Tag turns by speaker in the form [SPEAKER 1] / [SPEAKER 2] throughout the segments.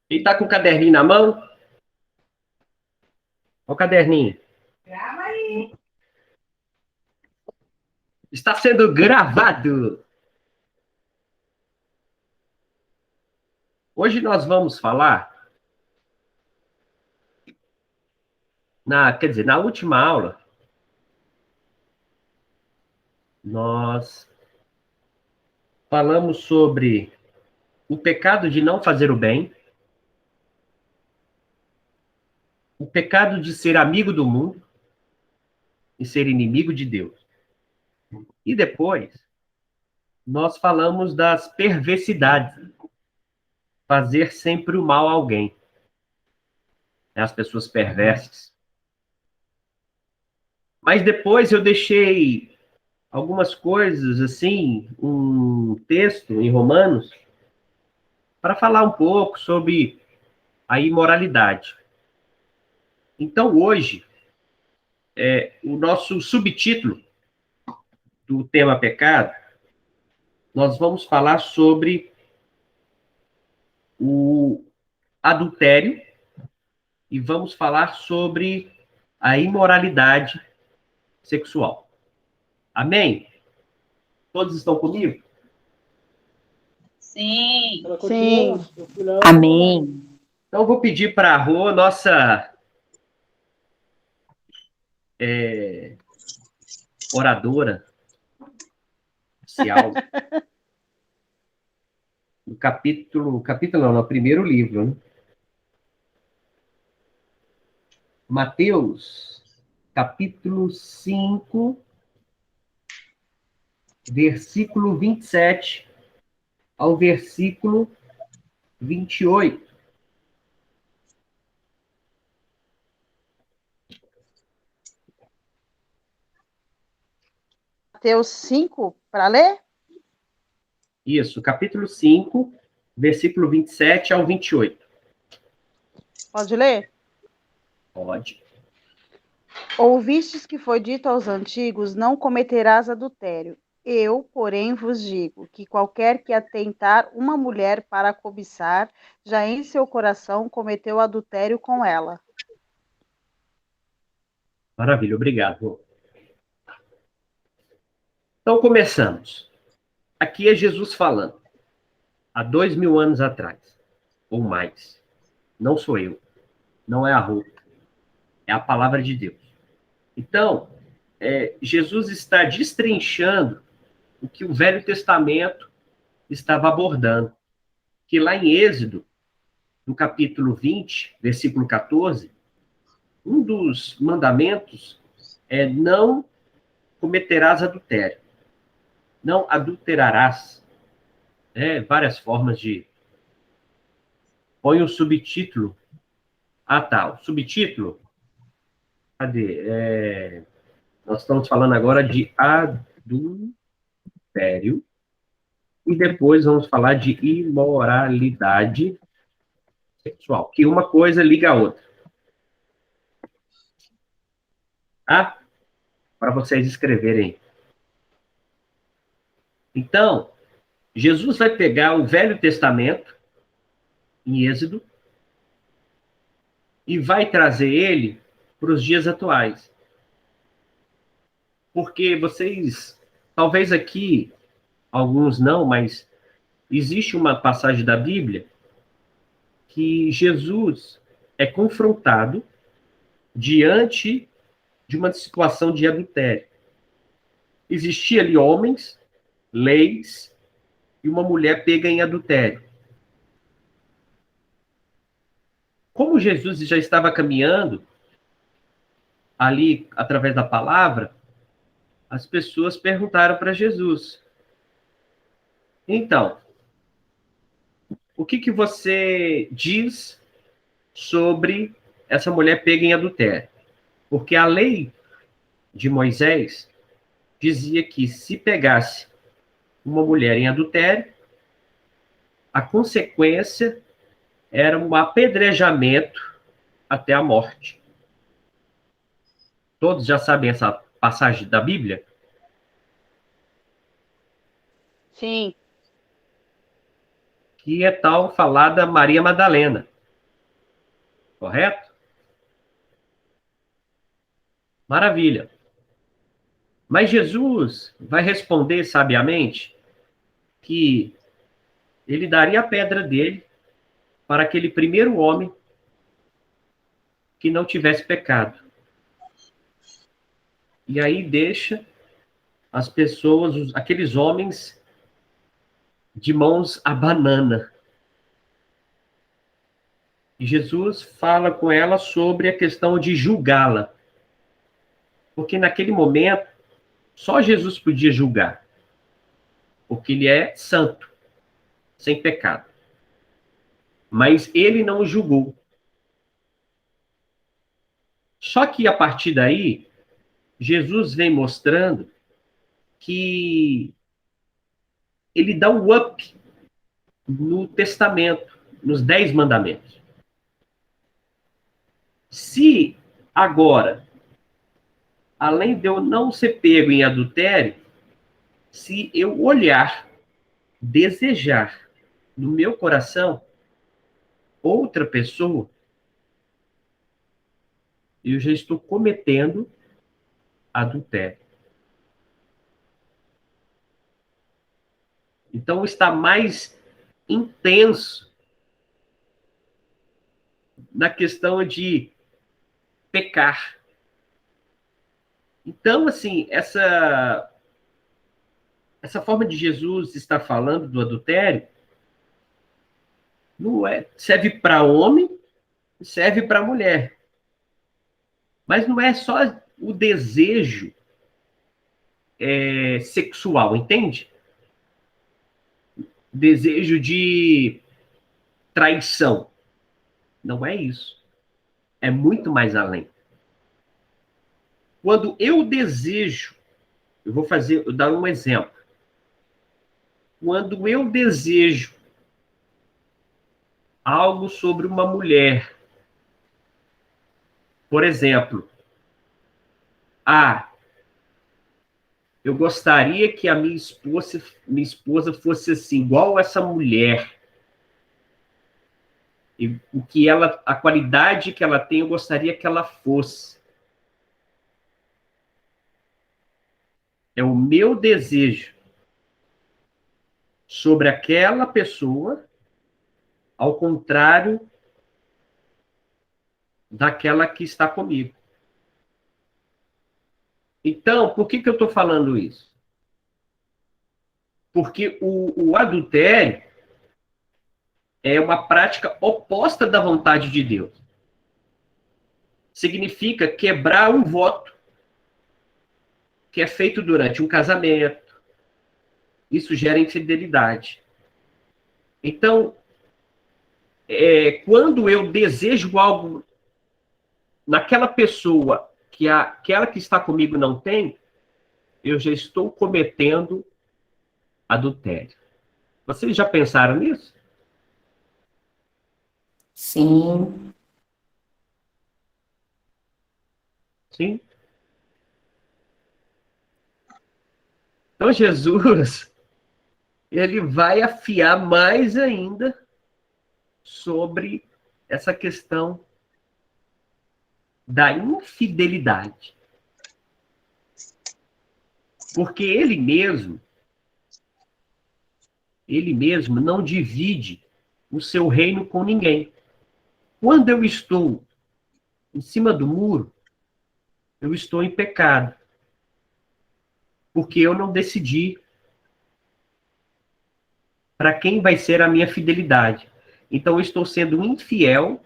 [SPEAKER 1] Quem tá com o caderninho na mão? Olha o caderninho.
[SPEAKER 2] Grava aí.
[SPEAKER 1] Está sendo gravado. Hoje nós vamos falar, na última aula, nós falamos sobre o pecado de não fazer o bem, o pecado de ser amigo do mundo e ser inimigo de Deus. E depois, nós falamos das perversidades, fazer sempre o mal a alguém, né? As pessoas perversas. Mas depois eu deixei algumas coisas, assim, um texto em Romanos, para falar um pouco sobre a imoralidade. Então, hoje, o nosso subtítulo do tema pecado, nós vamos falar sobre o adultério e vamos falar sobre a imoralidade sexual. Amém? Todos estão comigo?
[SPEAKER 2] Sim.
[SPEAKER 3] Sim.
[SPEAKER 4] Amém.
[SPEAKER 1] Então, eu vou pedir para a Rô, nossa oradora oficial, capítulo não, no primeiro livro, né? Mateus, capítulo 5, versículo 27 ao versículo 28.
[SPEAKER 3] Mateus 5, para ler?
[SPEAKER 1] Isso, capítulo 5, versículo 27 ao 28.
[SPEAKER 3] Pode ler?
[SPEAKER 1] Pode.
[SPEAKER 3] Ouvistes que foi dito aos antigos, não cometerás adultério. Eu, porém, vos digo que qualquer que atentar uma mulher para cobiçar, já em seu coração cometeu adultério com ela.
[SPEAKER 1] Maravilha, obrigado, Rô. Então, começamos. Aqui é Jesus falando, há 2000 anos atrás, ou mais. Não sou eu, não é a Rô, é a palavra de Deus. Então, Jesus está destrinchando o que o Velho Testamento estava abordando. Que lá em Êxodo, no capítulo 20, versículo 14, um dos mandamentos é não cometerás adultério. Não adulterarás. Várias formas de... Põe o subtítulo. Ah, tá. O subtítulo. Cadê? Nós estamos falando agora de adultério. E depois vamos falar de imoralidade sexual. Que uma coisa liga a outra. Tá? Para vocês escreverem. Então, Jesus vai pegar o Velho Testamento, em Êxodo, e vai trazer ele para os dias atuais. Porque vocês, talvez aqui, alguns não, mas existe uma passagem da Bíblia que Jesus é confrontado diante de uma situação de adultério. Existia ali homens, leis, e uma mulher pega em adultério. Como Jesus já estava caminhando ali através da palavra, as pessoas perguntaram para Jesus: então, o que você diz sobre essa mulher pega em adultério? Porque a lei de Moisés dizia que se pegasse uma mulher em adultério, a consequência era um apedrejamento até a morte. Todos já sabem essa passagem da Bíblia?
[SPEAKER 3] Sim.
[SPEAKER 1] Que é tal falada Maria Madalena. Correto? Maravilha. Mas Jesus vai responder sabiamente que ele daria a pedra dele para aquele primeiro homem que não tivesse pecado. E aí deixa as pessoas, aqueles homens, de mãos à banana. E Jesus fala com ela sobre a questão de julgá-la. Porque naquele momento, só Jesus podia julgar. Porque ele é santo, sem pecado. Mas ele não o julgou. Só que a partir daí, Jesus vem mostrando que ele dá um up no testamento, nos 10 mandamentos. Se agora, além de eu não ser pego em adultério, se eu olhar, desejar no meu coração outra pessoa, eu já estou cometendo adultério. Então está mais intenso na questão de pecar. Então, assim, essa forma de Jesus estar falando do adultério não serve para homem, serve para mulher. Mas não é só o desejo sexual, entende? Desejo de traição. Não é isso. É muito mais além. Quando eu desejo, eu dar um exemplo. Quando eu desejo algo sobre uma mulher, por exemplo, eu gostaria que a minha esposa fosse assim, igual essa mulher. E a qualidade que ela tem, eu gostaria que ela fosse. É o meu desejo sobre aquela pessoa, ao contrário daquela que está comigo. Então, por que eu estou falando isso? Porque o adultério é uma prática oposta da vontade de Deus. Significa quebrar um voto que é feito durante um casamento. Isso gera infidelidade. Então, quando eu desejo algo naquela pessoa que aquela que está comigo não tem, eu já estou cometendo adultério. Vocês já pensaram nisso?
[SPEAKER 2] Sim,
[SPEAKER 1] Sim. Então, Jesus, ele vai afiar mais ainda sobre essa questão da infidelidade. Porque ele mesmo não divide o seu reino com ninguém. Quando eu estou em cima do muro, eu estou em pecado. Porque eu não decidi para quem vai ser a minha fidelidade. Então, eu estou sendo infiel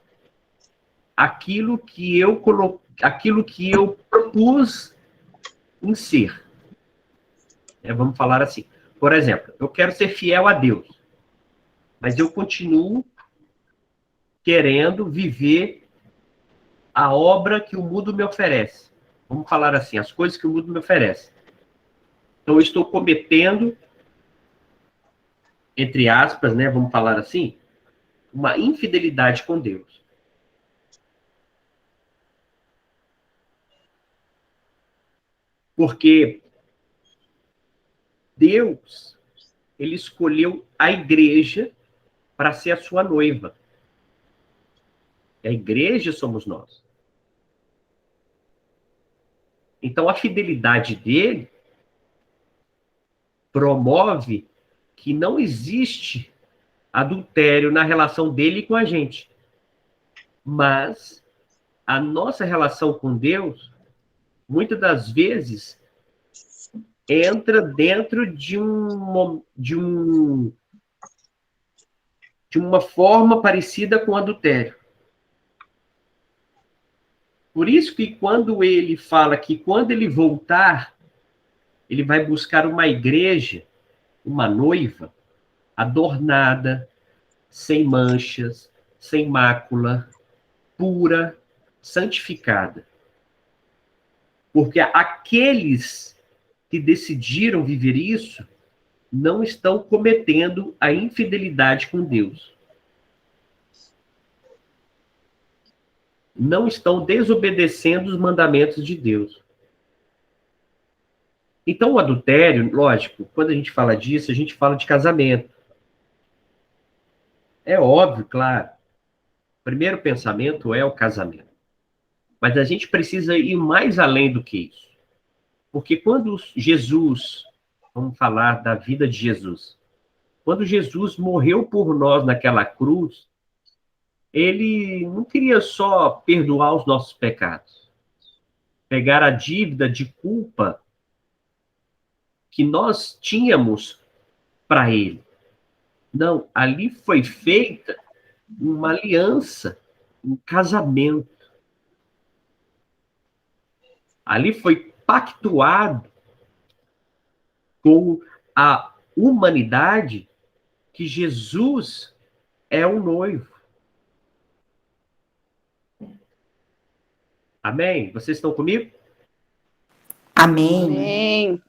[SPEAKER 1] àquilo que eu propus em ser. Vamos falar assim. Por exemplo, eu quero ser fiel a Deus, mas eu continuo querendo viver a obra que o mundo me oferece. Vamos falar assim, as coisas que o mundo me oferece. Então, eu estou cometendo, entre aspas, né, vamos falar assim, uma infidelidade com Deus. Porque Deus, ele escolheu a igreja para ser a sua noiva. A igreja somos nós. Então, a fidelidade dele promove que não existe adultério na relação dele com a gente. Mas a nossa relação com Deus, muitas das vezes, entra dentro de uma forma parecida com adultério. Por isso que quando ele fala que quando ele voltar, ele vai buscar uma igreja, uma noiva, adornada, sem manchas, sem mácula, pura, santificada. Porque aqueles que decidiram viver isso não estão cometendo a infidelidade com Deus. Não estão desobedecendo os mandamentos de Deus. Então, o adultério, lógico, quando a gente fala disso, a gente fala de casamento. É óbvio, claro. O primeiro pensamento é o casamento. Mas a gente precisa ir mais além do que isso. Porque quando Jesus, vamos falar da vida de Jesus, quando Jesus morreu por nós naquela cruz, ele não queria só perdoar os nossos pecados, pegar a dívida de culpa que nós tínhamos para ele. Não, ali foi feita uma aliança, um casamento. Ali foi pactuado com a humanidade que Jesus é o noivo. Amém? Vocês estão comigo?
[SPEAKER 2] Amém.
[SPEAKER 3] Amém.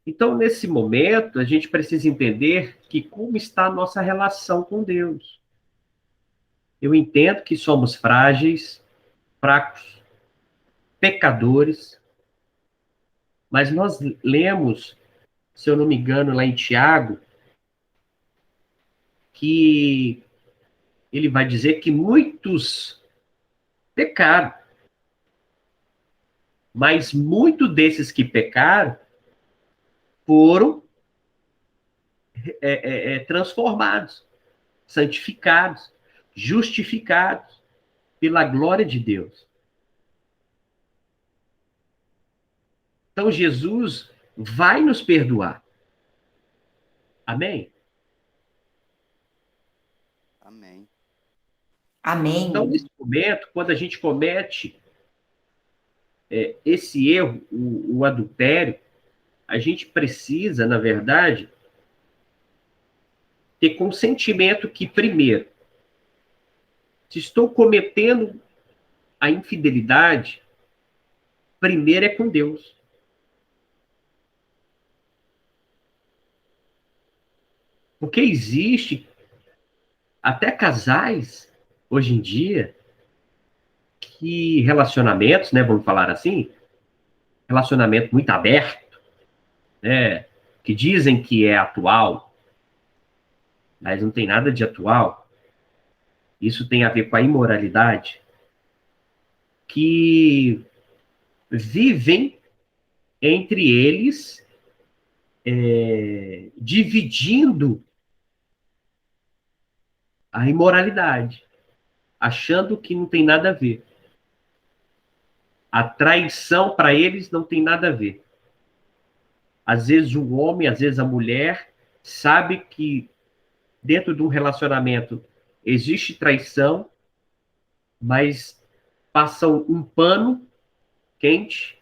[SPEAKER 1] Então, nesse momento, a gente precisa entender que como está a nossa relação com Deus. Eu entendo que somos frágeis, fracos, pecadores, mas nós lemos, se eu não me engano, lá em Tiago, que ele vai dizer que muitos pecaram, mas muitos desses que pecaram foram transformados, santificados, justificados pela glória de Deus. Então, Jesus vai nos perdoar. Amém?
[SPEAKER 4] Amém.
[SPEAKER 2] Amém.
[SPEAKER 1] Então, nesse momento, quando a gente comete esse erro, o adultério, a gente precisa, na verdade, ter consentimento que, primeiro, se estou cometendo a infidelidade, primeiro é com Deus. Porque existe até casais, hoje em dia, que relacionamentos, né, vamos falar assim, relacionamento muito aberto, né, que dizem que é atual, mas não tem nada de atual. Isso tem a ver com a imoralidade, que vivem entre eles, dividindo a imoralidade, achando que não tem nada a ver. A traição para eles não tem nada a ver. Às vezes o homem, às vezes a mulher, sabe que dentro de um relacionamento existe traição, mas passam um pano quente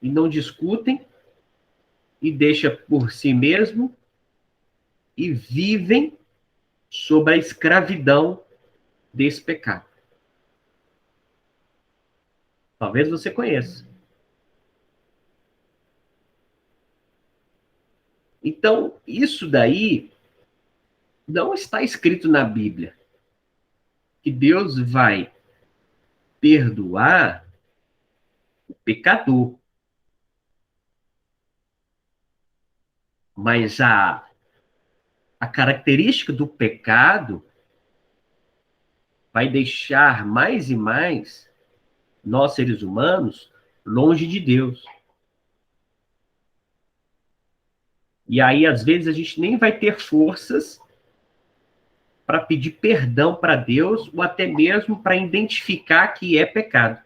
[SPEAKER 1] e não discutem e deixa por si mesmo e vivem sob a escravidão desse pecado. Talvez você conheça. Então, isso daí não está escrito na Bíblia. Que Deus vai perdoar o pecador. Mas A característica do pecado vai deixar mais e mais nós, seres humanos, longe de Deus. E aí, às vezes, a gente nem vai ter forças para pedir perdão para Deus ou até mesmo para identificar que é pecado.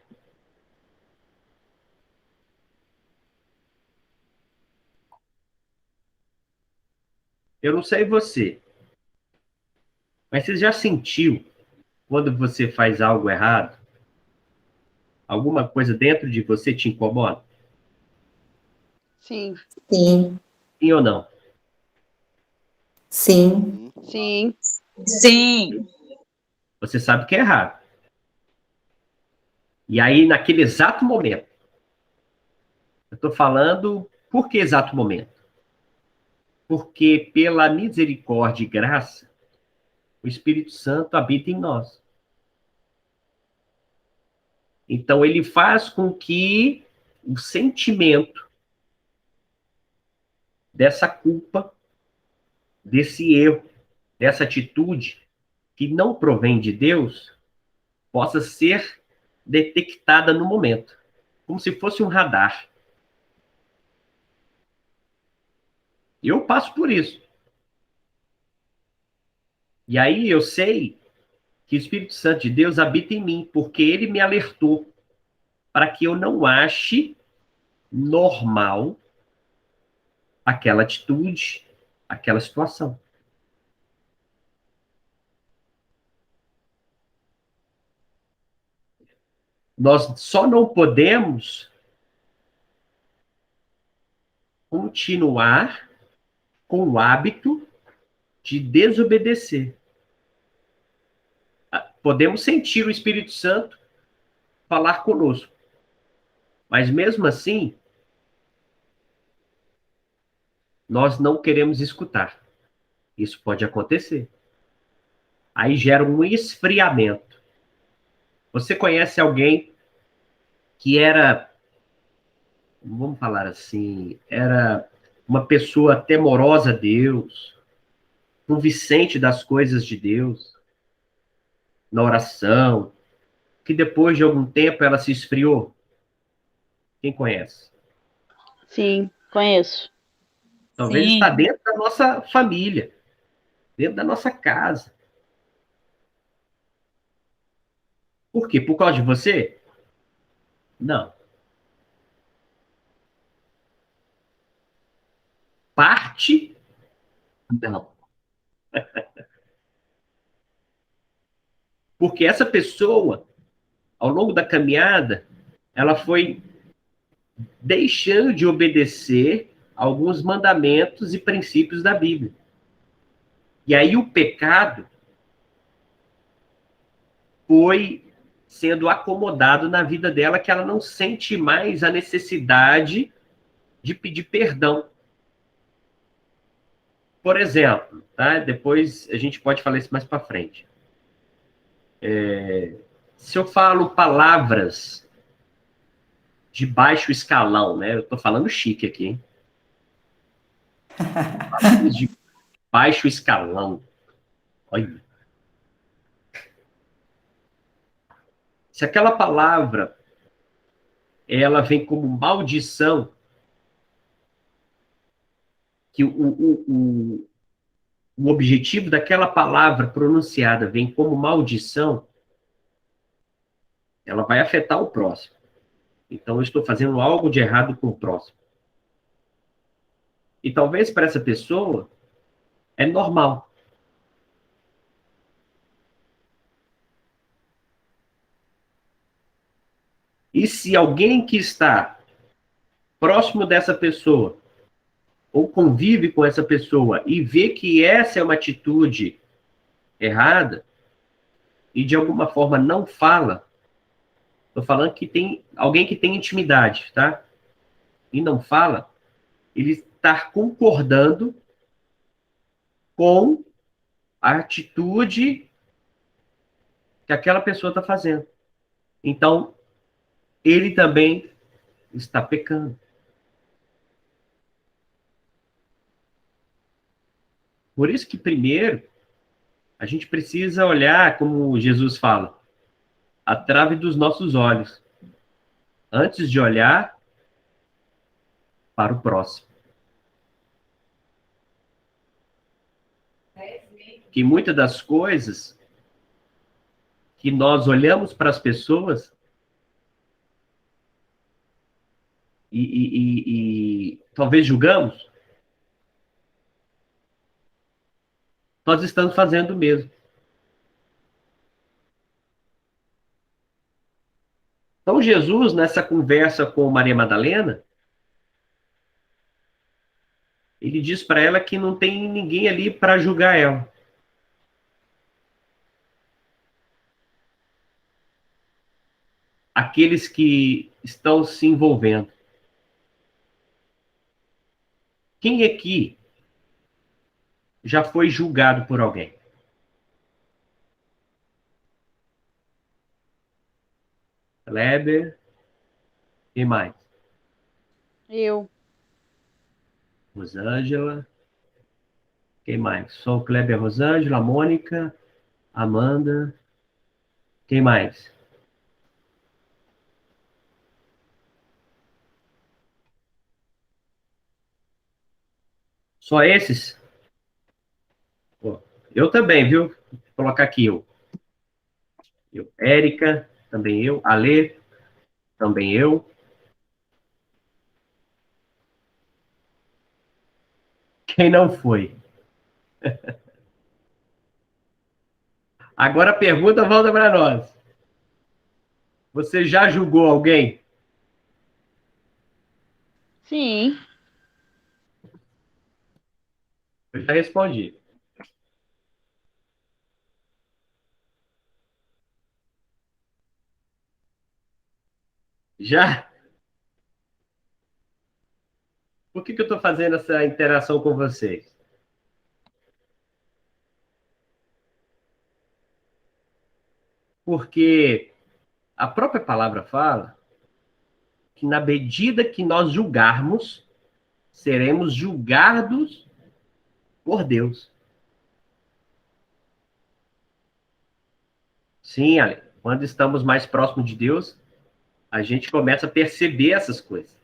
[SPEAKER 1] Eu não sei você, mas você já sentiu quando você faz algo errado? Alguma coisa dentro de você te incomoda?
[SPEAKER 3] Sim,
[SPEAKER 2] Sim,
[SPEAKER 1] Sim ou não?
[SPEAKER 2] sim,
[SPEAKER 3] sim,
[SPEAKER 4] Sim.
[SPEAKER 1] Você sabe que é errado. E aí, naquele exato momento, eu estou falando, por que exato momento? Porque pela misericórdia e graça, o Espírito Santo habita em nós. Então, ele faz com que o sentimento dessa culpa, desse erro, dessa atitude que não provém de Deus, possa ser detectada no momento, como se fosse um radar. Eu passo por isso. E aí eu sei que o Espírito Santo de Deus habita em mim, porque ele me alertou para que eu não ache normal aquela atitude, aquela situação. Nós só não podemos continuar com o hábito de desobedecer. Podemos sentir o Espírito Santo falar conosco, mas mesmo assim, nós não queremos escutar. Isso pode acontecer. Aí gera um esfriamento. Você conhece alguém que era, vamos falar assim, era uma pessoa temorosa a Deus, convincente das coisas de Deus, na oração, que depois de algum tempo ela se esfriou? Quem conhece?
[SPEAKER 3] sim, conheço.
[SPEAKER 1] Talvez está
[SPEAKER 4] Sim.
[SPEAKER 1] dentro da nossa família, dentro da nossa casa. Por quê? Por causa de você? Não. Parte? Não. Porque essa pessoa, ao longo da caminhada, ela foi deixando de obedecer alguns mandamentos e princípios da Bíblia. E aí o pecado foi sendo acomodado na vida dela, que ela não sente mais a necessidade de pedir perdão. Por exemplo, tá? Depois a gente pode falar isso mais para frente. Se eu falo palavras de baixo escalão, né? Eu estou falando chique aqui, hein? Palavras de baixo escalão. Olha. Se aquela palavra ela vem como maldição, que o objetivo daquela palavra pronunciada vem como maldição, ela vai afetar o próximo. Então, eu estou fazendo algo de errado com o próximo. E talvez para essa pessoa é normal. E se alguém que está próximo dessa pessoa ou convive com essa pessoa e vê que essa é uma atitude errada e de alguma forma não fala, estou falando que tem alguém que tem intimidade, tá? E não fala, ele está concordando com a atitude que aquela pessoa está fazendo. Então, ele também está pecando. Por isso que, primeiro, a gente precisa olhar, como Jesus fala, a trave dos nossos olhos, antes de olhar para o próximo. Que muitas das coisas que nós olhamos para as pessoas e talvez julgamos, nós estamos fazendo o mesmo. Então, Jesus, nessa conversa com Maria Madalena, ele diz para ela que não tem ninguém ali para julgar ela. Aqueles que estão se envolvendo. Quem aqui já foi julgado por alguém? Kleber e mais?
[SPEAKER 3] Eu.
[SPEAKER 1] Rosângela. Quem mais? Só o Kleber, Rosângela, Mônica, Amanda. Quem mais? Só esses? Pô, eu também, viu? Vou colocar aqui eu. Érica, também eu. Alê, também eu. Quem não foi? Agora a pergunta volta para nós. Você já julgou alguém?
[SPEAKER 3] Sim.
[SPEAKER 1] Eu já respondi. Já? Por que eu estou fazendo essa interação com vocês? Porque a própria palavra fala que na medida que nós julgarmos, seremos julgados por Deus. Sim, Ale, quando estamos mais próximos de Deus, a gente começa a perceber essas coisas.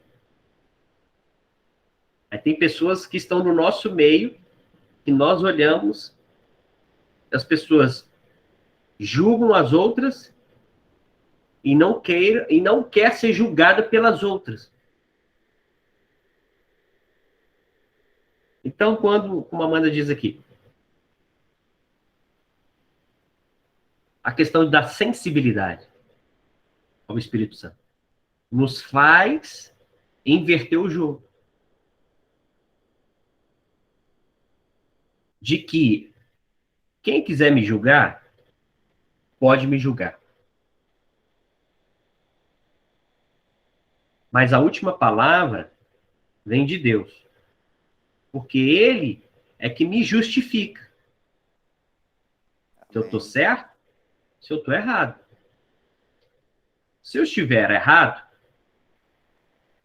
[SPEAKER 1] Aí tem pessoas que estão no nosso meio, que nós olhamos, as pessoas julgam as outras e não quer ser julgada pelas outras. Então, como a Amanda diz aqui, a questão da sensibilidade ao Espírito Santo nos faz inverter o jogo. De que quem quiser me julgar, pode me julgar. Mas a última palavra vem de Deus. Porque Ele é que me justifica. Se eu estou certo, se eu estou errado. Se eu estiver errado,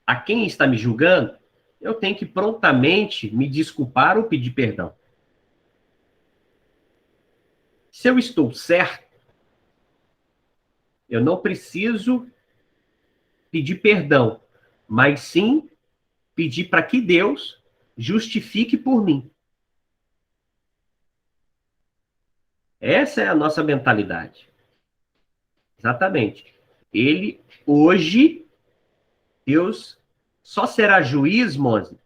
[SPEAKER 1] a quem está me julgando, eu tenho que prontamente me desculpar ou pedir perdão. Se eu estou certo, eu não preciso pedir perdão, mas sim pedir para que Deus justifique por mim. Essa é a nossa mentalidade. Exatamente. Hoje, Deus só será juiz, Monze,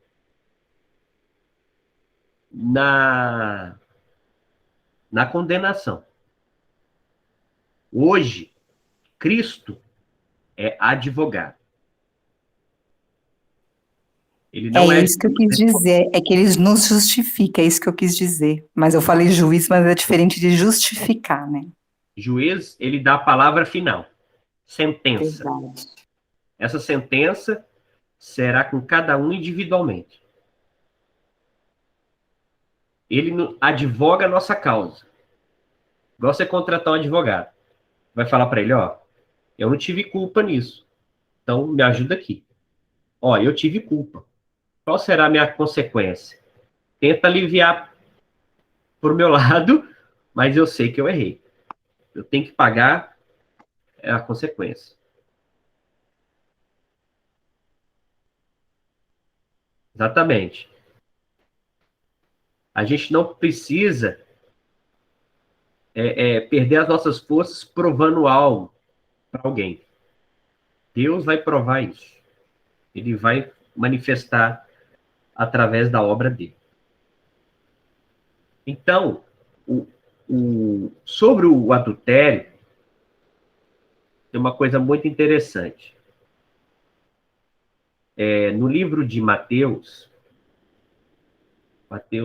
[SPEAKER 1] na condenação. Hoje, Cristo é advogado. Ele não
[SPEAKER 2] É isso que eu quis dizer, é que ele nos justifica, é isso que eu quis dizer. Mas eu falei juiz, mas é diferente de justificar, né?
[SPEAKER 1] Juiz, ele dá a palavra final. Sentença.
[SPEAKER 2] Verdade.
[SPEAKER 1] Essa sentença será com cada um individualmente. Ele advoga a nossa causa. Igual você contratar um advogado. Vai falar para ele, ó, eu não tive culpa nisso. Então, me ajuda aqui. Ó, eu tive culpa. Qual será a minha consequência? Tenta aliviar pro meu lado, mas eu sei que eu errei. Eu tenho que pagar a consequência. Exatamente. A gente não precisa perder as nossas forças provando algo para alguém. Deus vai provar isso. Ele vai manifestar através da obra dele. Então, sobre o adultério, tem uma coisa muito interessante. No livro de Mateus,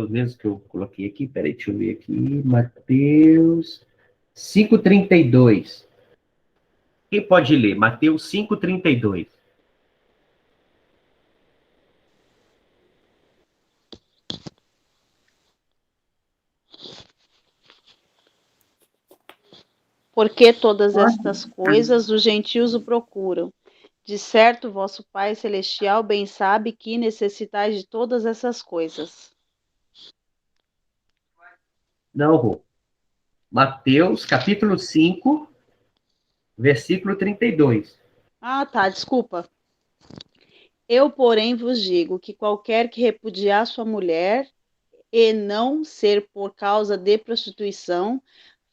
[SPEAKER 1] mesmo que eu coloquei aqui, peraí, deixa eu ver aqui, Mateus 5:32. Quem pode ler? Mateus 5:32.
[SPEAKER 3] Porque todas estas coisas os gentios o procuram. De certo, vosso Pai Celestial bem sabe que necessitais de todas essas coisas.
[SPEAKER 1] Não, Rô. Mateus, capítulo 5, versículo 32.
[SPEAKER 3] Ah, tá, desculpa. Eu, porém, vos digo que qualquer que repudiar sua mulher e não ser por causa de prostituição,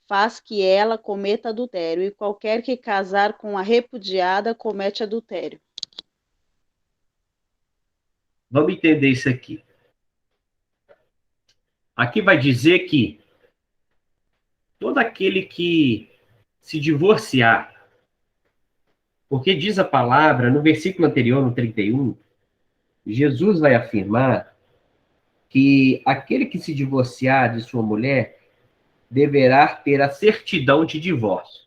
[SPEAKER 3] faz que ela cometa adultério, e qualquer que casar com a repudiada comete adultério.
[SPEAKER 1] Vamos entender isso aqui. Aqui vai dizer que todo aquele que se divorciar, porque diz a palavra, no versículo anterior, no 31, Jesus vai afirmar que aquele que se divorciar de sua mulher deverá ter a certidão de divórcio.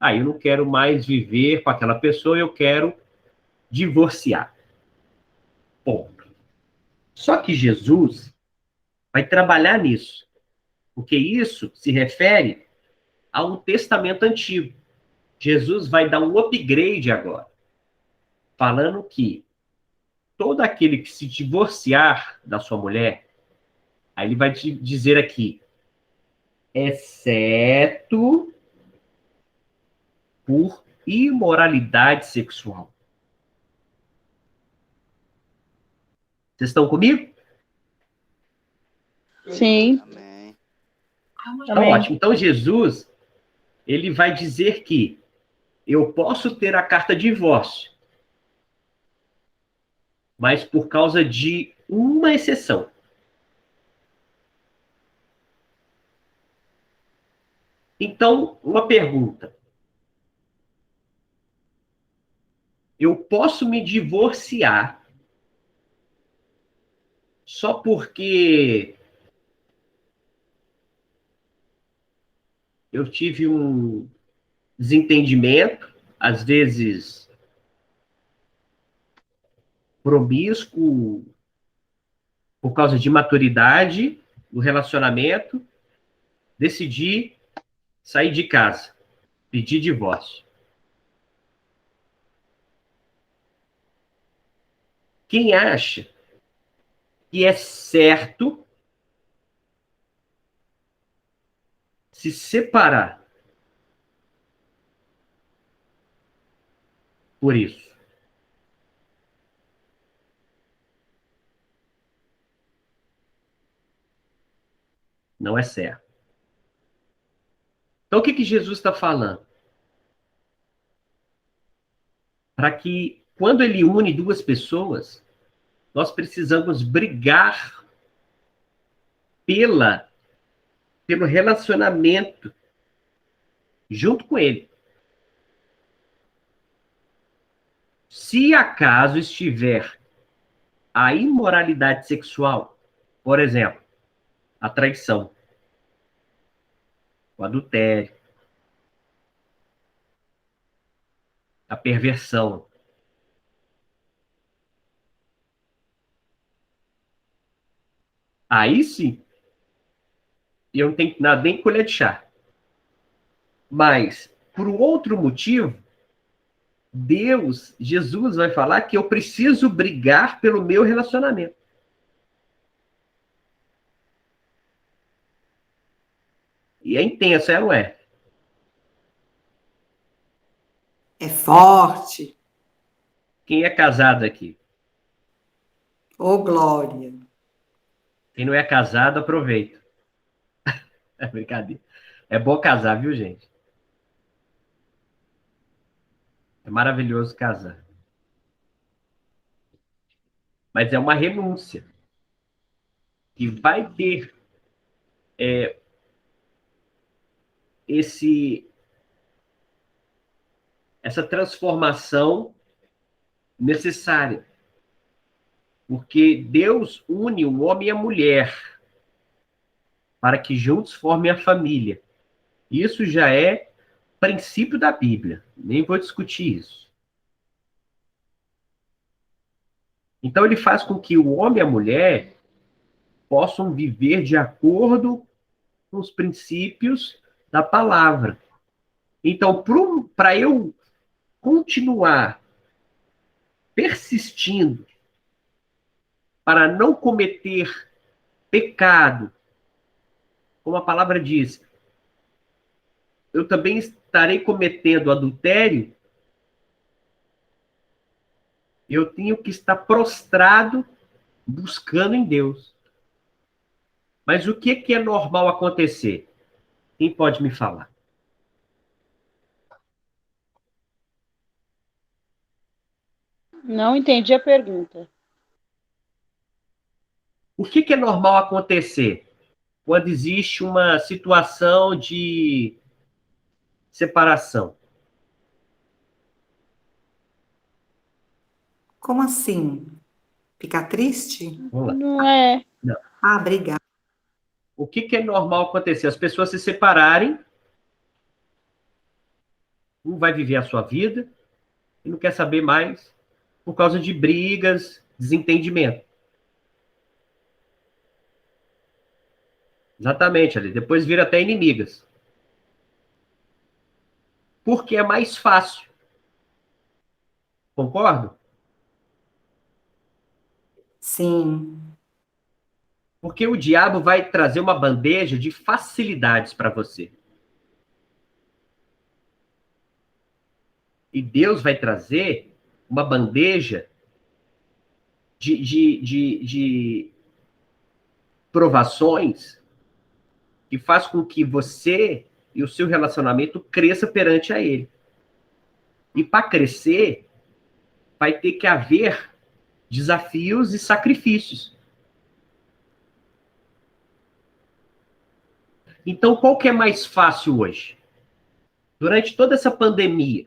[SPEAKER 1] Eu não quero mais viver com aquela pessoa, eu quero divorciar. Ponto. Só que Jesus vai trabalhar nisso, porque isso se refere a um testamento antigo. Jesus vai dar um upgrade agora, falando que todo aquele que se divorciar da sua mulher, aí ele vai te dizer aqui, exceto por imoralidade sexual. Vocês estão comigo?
[SPEAKER 3] Sim.
[SPEAKER 4] Amém.
[SPEAKER 1] Então, ótimo. Então, Jesus, ele vai dizer que eu posso ter a carta de divórcio, mas por causa de uma exceção. Então, uma pergunta. Eu posso me divorciar só porque eu tive um desentendimento, às vezes promíscuo, por causa de maturidade do relacionamento, decidi sair de casa, pedir divórcio. Quem acha que é certo se separar por isso? Não é certo. Então, o que Jesus está falando? Para que, quando ele une duas pessoas, nós precisamos brigar pelo relacionamento junto com ele. Se acaso estiver a imoralidade sexual, por exemplo, a traição, o adultério, a perversão, aí sim, eu não tenho nada, nem colher de chá. Mas, por um outro motivo, Jesus vai falar que eu preciso brigar pelo meu relacionamento. E é intenso, não é?
[SPEAKER 2] É forte.
[SPEAKER 1] Quem é casado aqui?
[SPEAKER 2] Ô, Glória.
[SPEAKER 1] Quem não é casado, aproveita. É brincadeira. É bom casar, viu, gente? É maravilhoso casar. Mas é uma renúncia que vai ter esse essa transformação necessária. Porque Deus une o homem e a mulher para que juntos formem a família. Isso já é princípio da Bíblia. Nem vou discutir isso. Então ele faz com que o homem e a mulher possam viver de acordo com os princípios da palavra. Então, para eu continuar persistindo para não cometer pecado, como a palavra diz, eu também estarei cometendo adultério, eu tenho que estar prostrado buscando em Deus. Mas o que é normal acontecer? Quem pode me falar?
[SPEAKER 3] Não entendi a pergunta.
[SPEAKER 1] O que é normal acontecer quando existe uma situação de separação?
[SPEAKER 2] Como assim? Ficar triste?
[SPEAKER 1] Vamos lá.
[SPEAKER 3] Não é.
[SPEAKER 1] Não.
[SPEAKER 2] Ah, obrigada.
[SPEAKER 1] O que é normal acontecer? As pessoas se separarem, um vai viver a sua vida e não quer saber mais por causa de brigas, desentendimento. Exatamente, ali. Depois vira até inimigas. Porque é mais fácil. Concordo?
[SPEAKER 2] Sim.
[SPEAKER 1] Porque o diabo vai trazer uma bandeja de facilidades para você. E Deus vai trazer uma bandeja de provações que faz com que você e o seu relacionamento cresça perante a ele. E para crescer, vai ter que haver desafios e sacrifícios. Então, qual que é mais fácil hoje? Durante toda essa pandemia,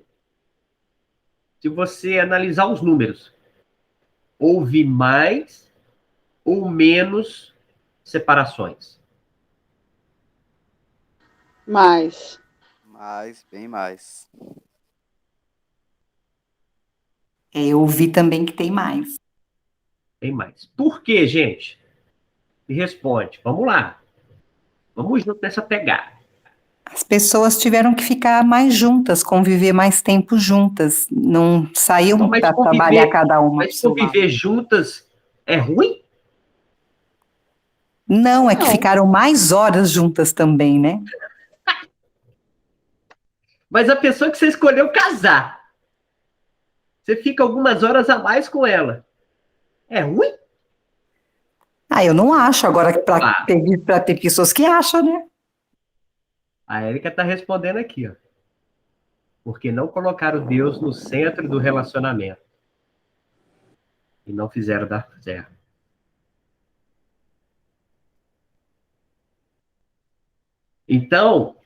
[SPEAKER 1] se você analisar os números, houve mais ou menos separações?
[SPEAKER 3] Mais.
[SPEAKER 4] Mais, bem mais.
[SPEAKER 2] É, eu ouvi também que tem mais.
[SPEAKER 1] Tem mais. Por quê, gente? Me responde. Vamos lá. Vamos junto nessa pegada.
[SPEAKER 2] As pessoas tiveram que ficar mais juntas, conviver mais tempo juntas, não
[SPEAKER 1] Não,
[SPEAKER 2] saíam para trabalhar cada uma para o
[SPEAKER 1] mas
[SPEAKER 2] seu lado.
[SPEAKER 1] conviver juntas é ruim?
[SPEAKER 2] Não, é que
[SPEAKER 3] Não.
[SPEAKER 2] ficaram mais horas juntas também, né?
[SPEAKER 1] Mas a pessoa que você escolheu casar, você fica algumas horas a mais com ela. É ruim?
[SPEAKER 2] Ah, eu não acho, agora
[SPEAKER 1] Ah,
[SPEAKER 2] para ter pessoas que acham, né?
[SPEAKER 1] a Érica está respondendo aqui, ó. Porque não colocaram Deus no centro do relacionamento. E não fizeram dar certo. Então,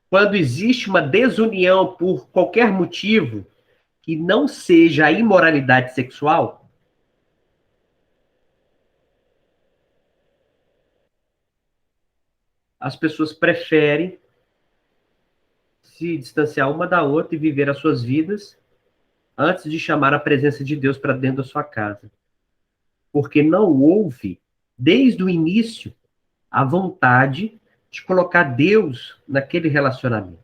[SPEAKER 1] quando existe uma desunião por qualquer motivo que não seja a imoralidade sexual, as pessoas preferem se distanciar uma da outra e viver as suas vidas antes de chamar a presença de Deus para dentro da sua casa. Porque não houve, desde o início, a vontade de colocar Deus naquele relacionamento.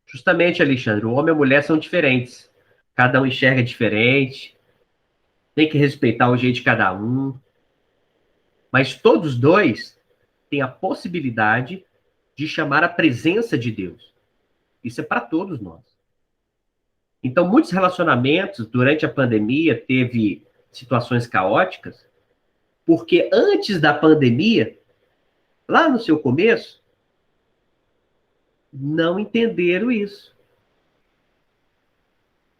[SPEAKER 1] Justamente, Alexandre, o homem e a mulher são diferentes. Cada um enxerga diferente. tem que respeitar o jeito de cada um, mas todos dois têm a possibilidade de chamar a presença de Deus. Isso é para todos nós. Então, muitos relacionamentos, durante a pandemia, teve situações caóticas, porque antes da pandemia, lá no seu começo, não entenderam isso.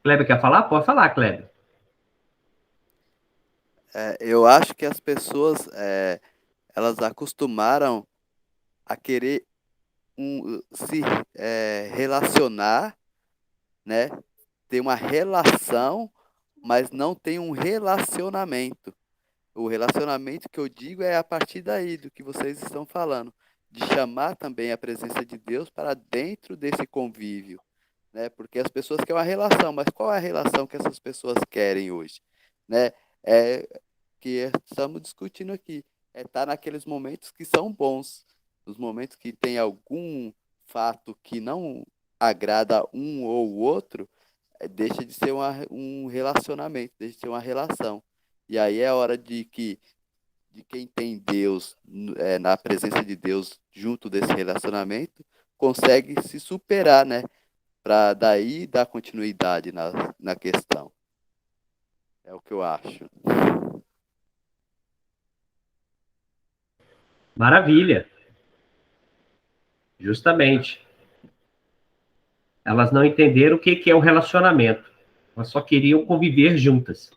[SPEAKER 1] Kleber quer falar? Pode falar, Kleber.
[SPEAKER 4] Eu acho que as pessoas, elas acostumaram a querer se relacionar, né? Ter uma relação, mas não tem um relacionamento. O relacionamento que eu digo é a partir daí do que vocês estão falando, de chamar também a presença de Deus para dentro desse convívio, né? Porque as pessoas querem uma relação, mas qual é a relação que essas pessoas querem hoje, né? É que estamos discutindo aqui, é estar naqueles momentos que são bons, nos momentos que tem algum fato que não agrada um ou o outro, deixa de ser um relacionamento, deixa de ser uma relação. E aí é hora de quem tem Deus, na presença de Deus, junto desse relacionamento, consegue se superar, né? Para daí dar continuidade na questão. É o que eu acho.
[SPEAKER 1] Maravilha. Justamente. Elas não entenderam o que é um relacionamento. Elas só queriam conviver juntas.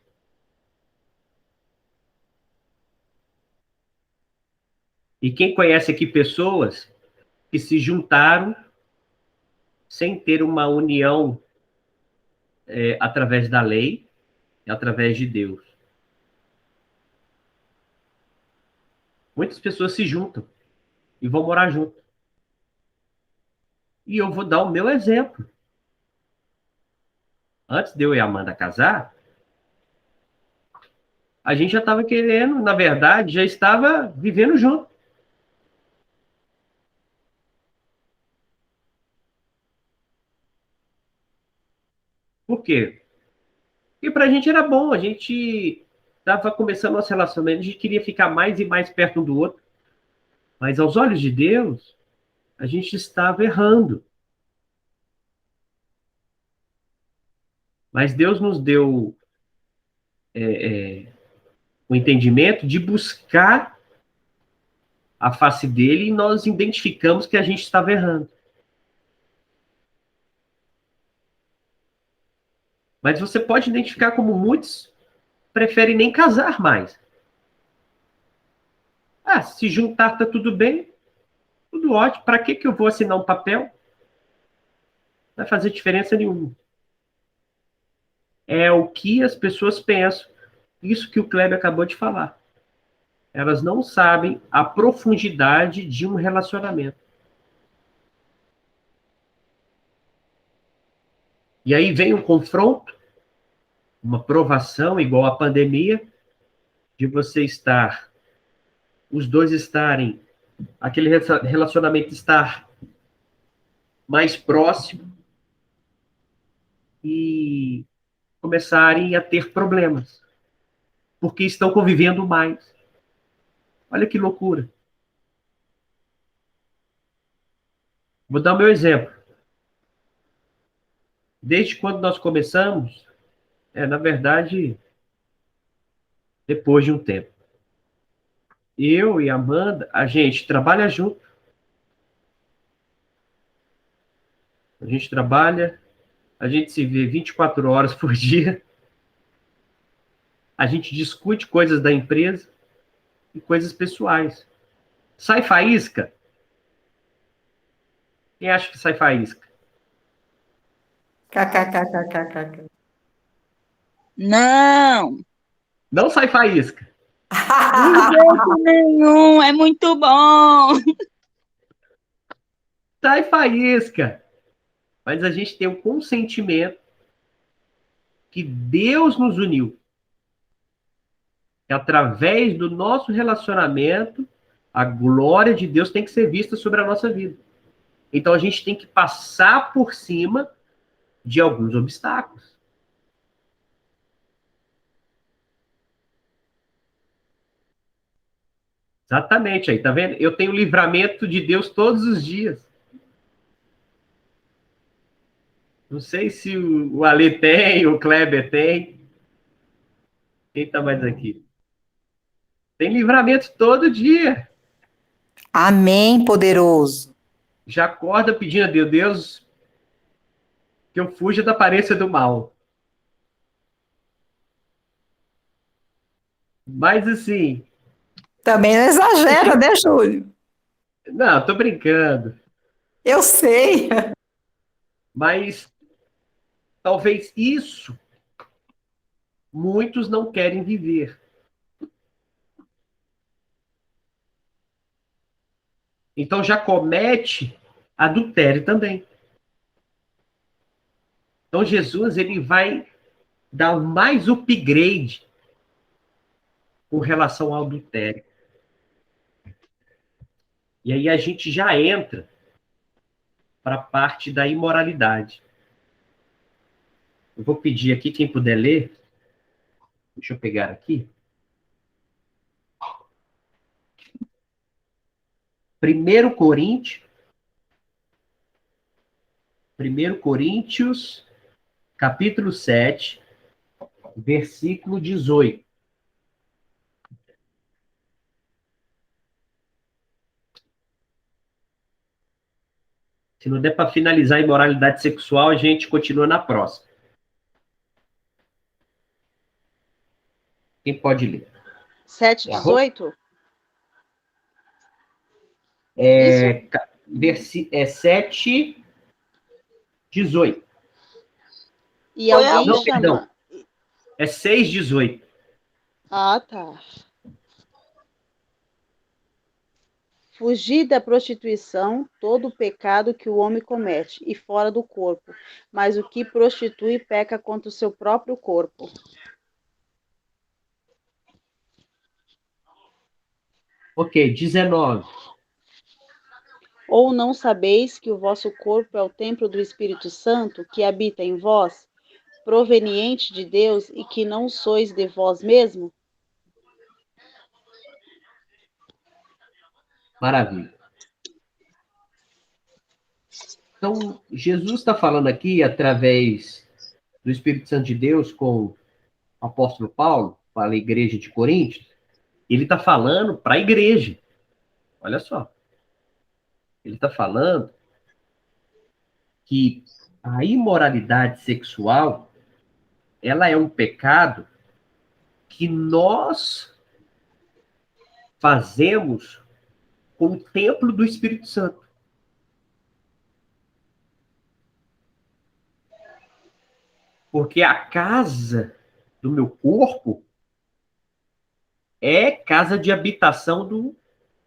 [SPEAKER 1] E quem conhece aqui pessoas que se juntaram sem ter uma união através da lei, através de Deus. Muitas pessoas se juntam e vão morar junto. E eu vou dar o meu exemplo. Antes de eu e a Amanda casar, a gente já estava querendo, na verdade, já estava vivendo junto. Por quê? Porque pra gente era bom, a gente estava começando nosso relacionamento, a gente queria ficar mais e mais perto um do outro. Mas aos olhos de Deus, a gente estava errando. Mas Deus nos deu o entendimento de buscar a face dele e nós identificamos que a gente estava errando. Mas você pode identificar como muitos preferem nem casar mais. Ah, se juntar tá tudo bem, tudo ótimo. Para que eu vou assinar um papel? Não vai fazer diferença nenhuma. É o que as pessoas pensam. Isso que o Kleber acabou de falar. Elas não sabem a profundidade de um relacionamento. E aí vem um confronto, uma provação, igual a pandemia, de você estar, os dois estarem, aquele relacionamento estar mais próximo e começarem a ter problemas, porque estão convivendo mais. Olha que loucura. Vou dar o meu exemplo. Desde quando nós começamos, na verdade, depois de um tempo. Eu e a Amanda, a gente trabalha junto. A gente trabalha, a gente se vê 24 horas por dia. A gente discute coisas da empresa e coisas pessoais. Sai faísca? Quem acha que sai faísca?
[SPEAKER 2] KKKKKK.
[SPEAKER 5] Não,
[SPEAKER 1] Não sai faísca.
[SPEAKER 5] de jeito nenhum, é muito bom.
[SPEAKER 1] Sai faísca. Mas a gente tem um consentimento que Deus nos uniu. Que através do nosso relacionamento, a glória de Deus tem que ser vista sobre a nossa vida. Então a gente tem que passar por cima de alguns obstáculos. Exatamente, aí, tá vendo? Eu tenho livramento de Deus todos os dias. Não sei se o Ale tem, o Kleber tem. Quem tá mais aqui? Tem livramento todo dia.
[SPEAKER 2] Amém, poderoso.
[SPEAKER 1] Já acorda pedindo a Deus, Deus, que eu fuja da aparência do mal. Mas assim,
[SPEAKER 2] Também não exagera, né, Júlio?
[SPEAKER 1] não, tô brincando.
[SPEAKER 2] Eu sei.
[SPEAKER 1] Mas talvez isso muitos não querem viver. Então já comete adultério também. Então Jesus ele vai dar mais upgrade com relação ao adultério. E aí a gente já entra para a parte da imoralidade. Eu vou pedir aqui, quem puder ler, deixa eu pegar aqui. 1 Coríntios, 1 Coríntios, capítulo 7, versículo 18. Se não der para finalizar a imoralidade sexual, a gente continua na próxima. Quem pode ler?
[SPEAKER 3] 7:18?
[SPEAKER 1] É, 7, 18.
[SPEAKER 3] E
[SPEAKER 5] Foi
[SPEAKER 3] alguém
[SPEAKER 1] Não,
[SPEAKER 3] chama.
[SPEAKER 1] perdão. É 6, 18.
[SPEAKER 3] Ah, tá. Fugir da prostituição, todo o pecado que o homem comete, e fora do corpo. Mas o que prostitui peca contra o seu próprio corpo.
[SPEAKER 1] Ok, 19.
[SPEAKER 3] Ou não sabeis que o vosso corpo é o templo do Espírito Santo, que habita em vós, proveniente de Deus, e que não sois de vós mesmo?
[SPEAKER 1] Maravilha. Então, Jesus está falando aqui, através do Espírito Santo de Deus, com o apóstolo Paulo, para a igreja de Coríntios, ele está falando para a igreja. Olha só. Ele está falando que a imoralidade sexual, ela é um pecado que nós fazemos com o templo do Espírito Santo. Porque a casa do meu corpo é casa de habitação do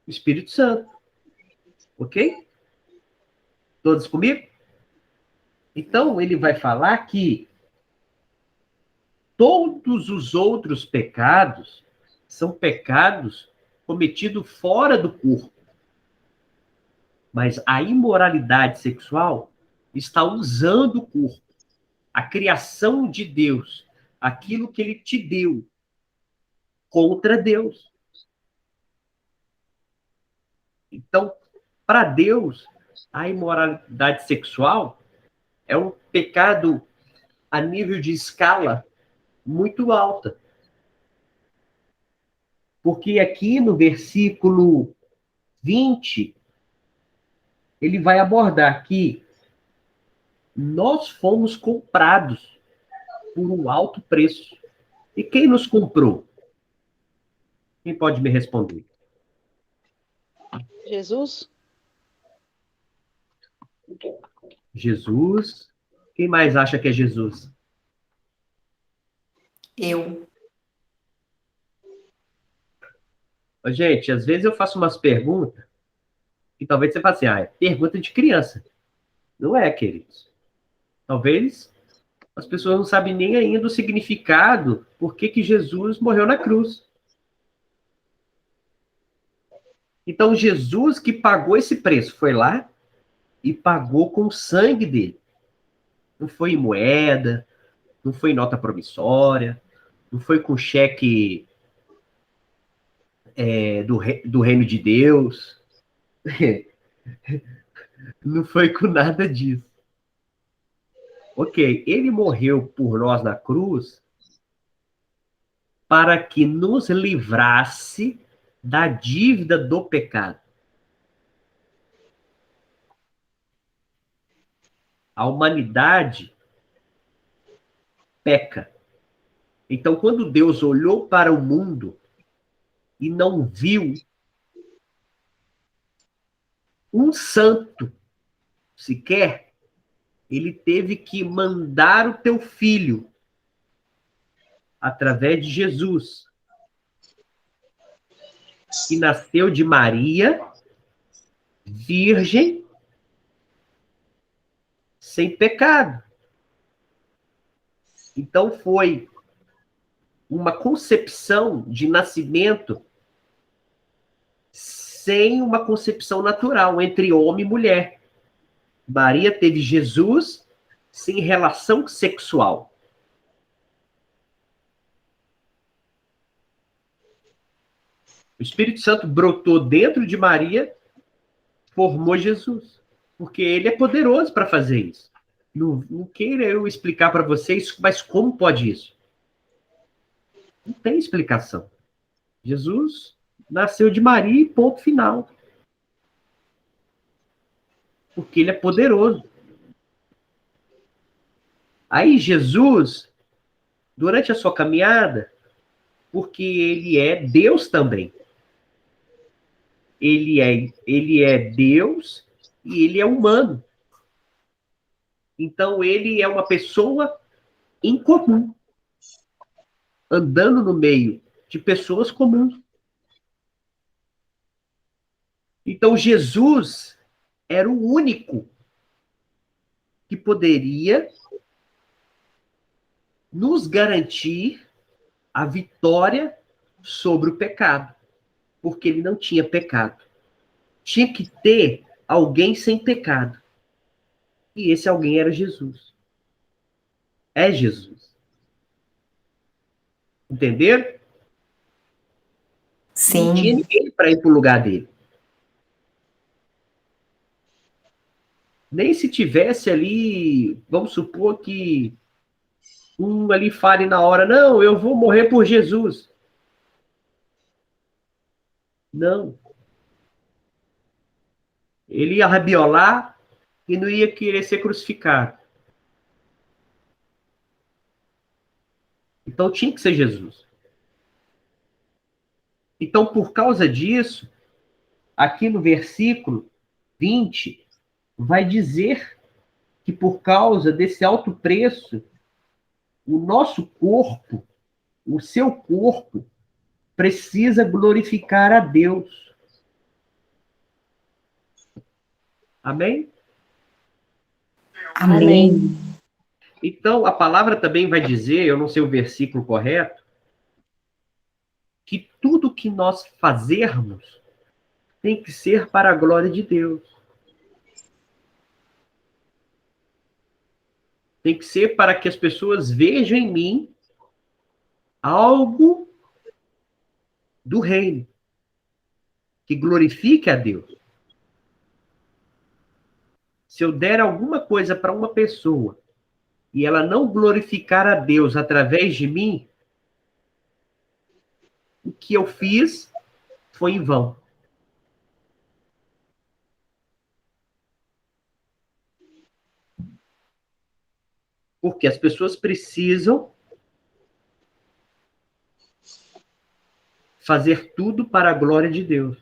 [SPEAKER 1] Espírito Santo. Ok? Todos comigo? Então, ele vai falar que todos os outros pecados são pecados cometidos fora do corpo. Mas a imoralidade sexual está usando o corpo. A criação de Deus, aquilo que ele te deu, contra Deus. Então, para Deus, a imoralidade sexual é um pecado a nível de escala muito alta. Porque aqui no versículo 20, ele vai abordar que nós fomos comprados por um alto preço. E quem nos comprou? Quem pode me responder?
[SPEAKER 3] Jesus?
[SPEAKER 1] Jesus. Quem mais acha que é Jesus?
[SPEAKER 2] Eu.
[SPEAKER 1] Gente, às vezes eu faço umas perguntas e talvez você fale assim, é pergunta de criança. Não é, queridos. Talvez as pessoas não sabem nem ainda o significado, por que Jesus morreu na cruz. Então, Jesus que pagou esse preço, foi lá e pagou com o sangue dele. Não foi em moeda, não foi em nota promissória, não foi com cheque do reino de Deus. Não foi com nada disso. Ok, ele morreu por nós na cruz para que nos livrasse da dívida do pecado. A humanidade peca. Então, quando Deus olhou para o mundo e não viu um santo sequer, ele teve que mandar o teu filho, através de Jesus, que nasceu de Maria, virgem, sem pecado. Então foi uma concepção de nascimento sem uma concepção natural entre homem e mulher. Maria teve Jesus sem relação sexual. O Espírito Santo brotou dentro de Maria, formou Jesus. Porque ele é poderoso para fazer isso. Não queira eu explicar para vocês, mas como pode isso? Não tem explicação. Jesus nasceu de Maria e ponto final. Porque ele é poderoso. Aí Jesus, durante a sua caminhada, porque ele é Deus também. Ele é Deus e ele é humano. Então ele é uma pessoa incomum, andando no meio de pessoas comuns. Então Jesus era o único que poderia nos garantir a vitória sobre o pecado, porque ele não tinha pecado. Tinha que ter alguém sem pecado. E esse alguém era Jesus. É Jesus. Entenderam? Não tinha
[SPEAKER 2] Sim.
[SPEAKER 1] ninguém para ir para o lugar dele. Nem se tivesse ali, vamos supor que um ali fale na hora, não, eu vou morrer por Jesus. Não. Ele ia rabiolar e não ia querer ser crucificado. Então tinha que ser Jesus. Então, por causa disso, aqui no versículo 20, vai dizer que por causa desse alto preço, o nosso corpo, o seu corpo, precisa glorificar a Deus. Amém?
[SPEAKER 2] Amém.
[SPEAKER 1] Então, a palavra também vai dizer, eu não sei o versículo correto, que tudo que nós fazermos tem que ser para a glória de Deus. Tem que ser para que as pessoas vejam em mim algo do reino, que glorifique a Deus. Se eu der alguma coisa para uma pessoa e ela não glorificar a Deus através de mim, o que eu fiz foi em vão. Porque as pessoas precisam fazer tudo para a glória de Deus.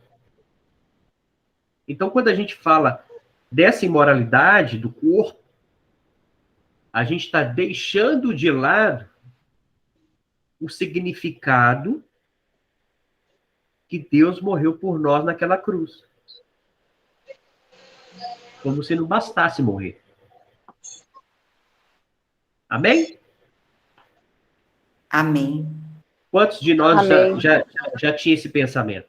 [SPEAKER 1] Então, quando a gente fala dessa imoralidade do corpo, a gente está deixando de lado o significado que Deus morreu por nós naquela cruz. Como se não bastasse morrer. Amém?
[SPEAKER 2] Amém.
[SPEAKER 1] Quantos de nós
[SPEAKER 3] Amém.
[SPEAKER 1] já tinha esse pensamento?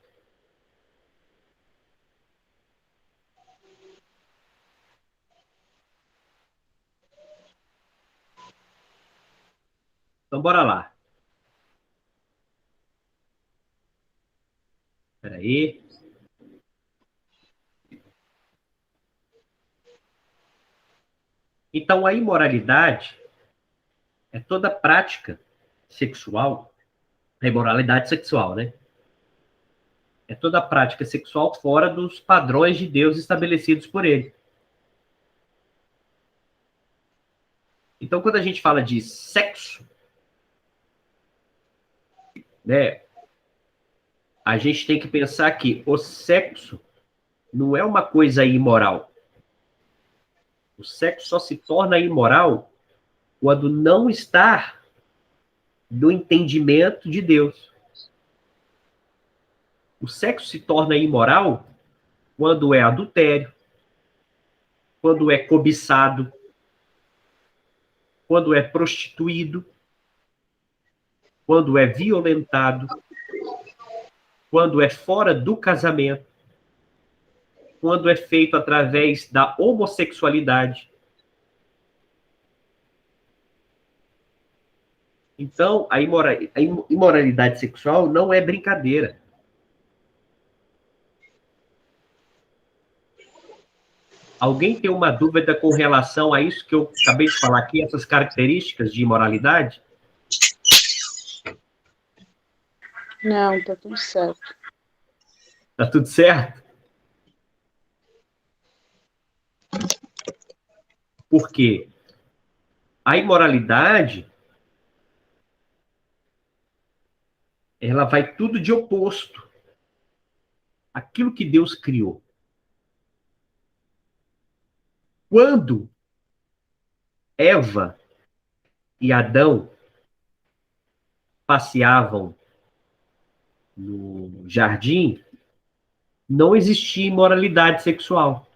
[SPEAKER 1] Então, bora lá. Espera aí. Então, a imoralidade é toda prática sexual, a imoralidade sexual, né? É toda prática sexual fora dos padrões de Deus estabelecidos por ele. Então, quando a gente fala de sexo, né, a gente tem que pensar que o sexo não é uma coisa imoral. O sexo só se torna imoral quando não está no entendimento de Deus. O sexo se torna imoral quando é adultério, quando é cobiçado, quando é prostituído, quando é violentado, quando é fora do casamento, quando é feito através da homossexualidade. Então, a imoralidade sexual não é brincadeira. Alguém tem uma dúvida com relação a isso que eu acabei de falar aqui, essas características de imoralidade?
[SPEAKER 3] Não, tá tudo certo.
[SPEAKER 1] Tá tudo certo? Porque a imoralidade, ela vai tudo de oposto àquilo que Deus criou. Quando Eva e Adão passeavam no jardim, não existia imoralidade sexual.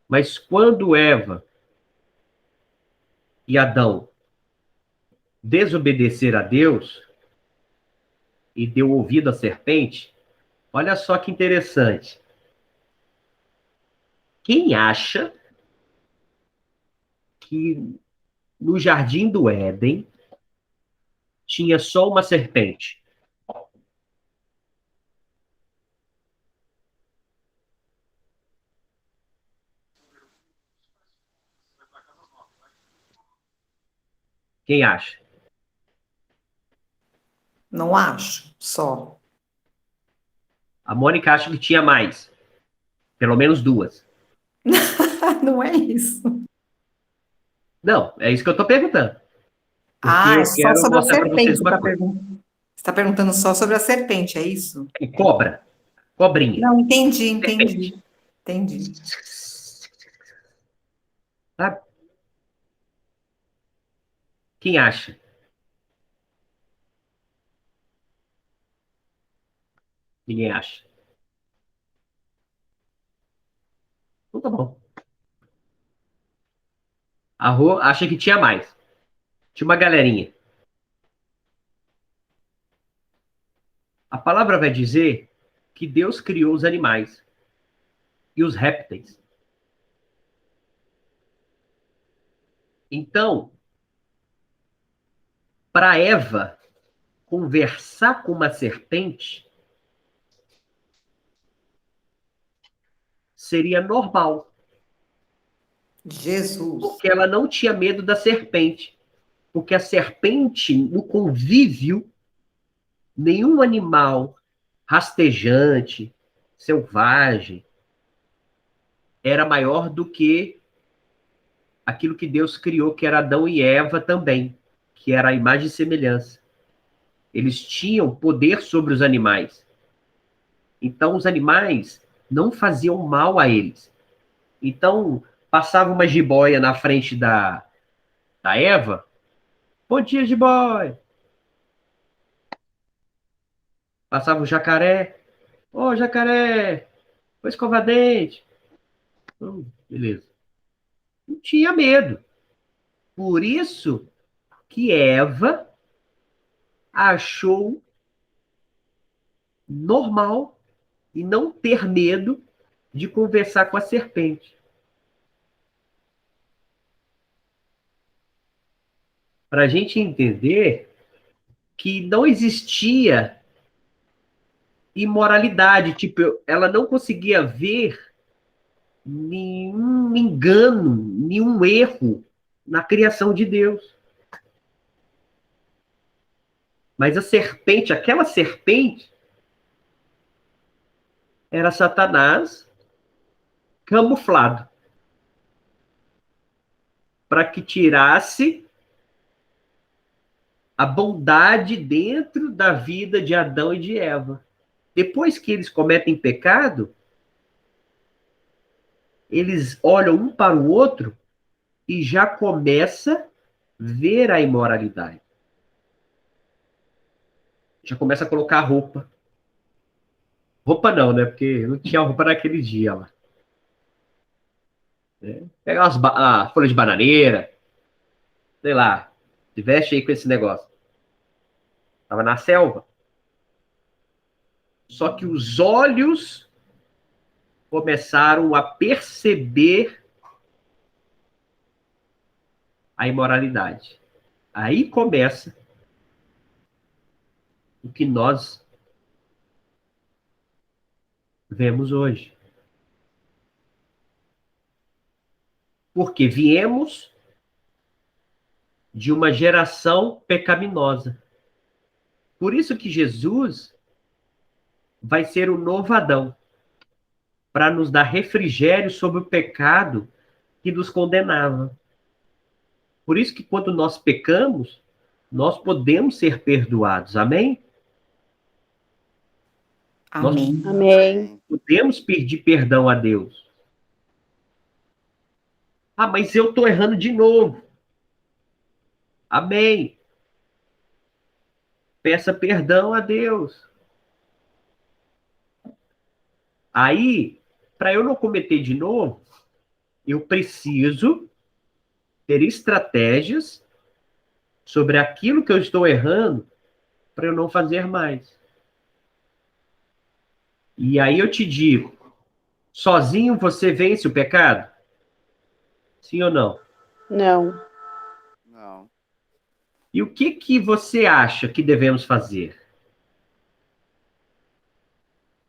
[SPEAKER 1] Mas quando Eva e Adão desobedeceram a Deus e deu ouvido à serpente, olha só que interessante. Quem acha que no jardim do Éden tinha só uma serpente? Quem acha?
[SPEAKER 2] Não acho, só.
[SPEAKER 1] A Mônica acha que tinha mais. Pelo menos duas.
[SPEAKER 2] Não é isso.
[SPEAKER 1] Não, é isso que eu estou perguntando. Porque
[SPEAKER 2] Ah, é
[SPEAKER 1] eu
[SPEAKER 2] só
[SPEAKER 1] quero
[SPEAKER 2] sobre a
[SPEAKER 1] mostrar para vocês
[SPEAKER 2] serpente. Você
[SPEAKER 1] uma
[SPEAKER 2] está
[SPEAKER 1] coisa.
[SPEAKER 2] perguntando só sobre a serpente, é isso?
[SPEAKER 1] E cobra, cobrinha,
[SPEAKER 2] Não, entendi,
[SPEAKER 1] serpente.
[SPEAKER 2] entendi. Entendi.
[SPEAKER 1] Sabe? Quem acha? Ninguém acha. Então tá bom. A Rô acha que tinha mais. Tinha uma galerinha. A palavra vai dizer que Deus criou os animais e os répteis. Então, para Eva conversar com uma serpente seria normal,
[SPEAKER 2] Jesus.
[SPEAKER 1] porque ela não tinha medo da serpente. Porque a serpente, no convívio, nenhum animal rastejante, selvagem, era maior do que aquilo que Deus criou, que era Adão e Eva também, que era a imagem e semelhança. Eles tinham poder sobre os animais. Então, os animais não faziam mal a eles. Então, passava uma jiboia na frente da Eva. Bom dia, jiboia. Passava o jacaré. Ô, jacaré, vou escovar dente. Beleza. Não tinha medo. Por isso que Eva achou normal e não ter medo de conversar com a serpente. Para a gente entender que não existia imoralidade, tipo, ela não conseguia ver nenhum engano, nenhum erro na criação de Deus. Mas a serpente, aquela serpente, era Satanás camuflado para que tirasse a bondade dentro da vida de Adão e de Eva. Depois que eles cometem pecado, eles olham um para o outro e já começa a ver a imoralidade. Já começa a colocar roupa. Roupa não, né? Porque não tinha roupa naquele dia lá. Pegar as folhas de bananeira, sei lá, se veste aí com esse negócio. Tava na selva. Só que os olhos começaram a perceber a imoralidade. Aí começa o que nós vemos hoje. Porque viemos de uma geração pecaminosa. Por isso que Jesus vai ser o novo Adão, para nos dar refrigério sobre o pecado que nos condenava. Por isso que quando nós pecamos, nós podemos ser perdoados. Amém?
[SPEAKER 2] Amém.
[SPEAKER 3] Amém.
[SPEAKER 1] Podemos pedir perdão a Deus. Ah, mas eu estou errando de novo. Amém. Peça perdão a Deus. Aí, para eu não cometer de novo, eu preciso ter estratégias sobre aquilo que eu estou errando para eu não fazer mais. E aí eu te digo, sozinho você vence o pecado? Sim ou não?
[SPEAKER 3] Não.
[SPEAKER 4] Não.
[SPEAKER 1] E o que você acha que devemos fazer?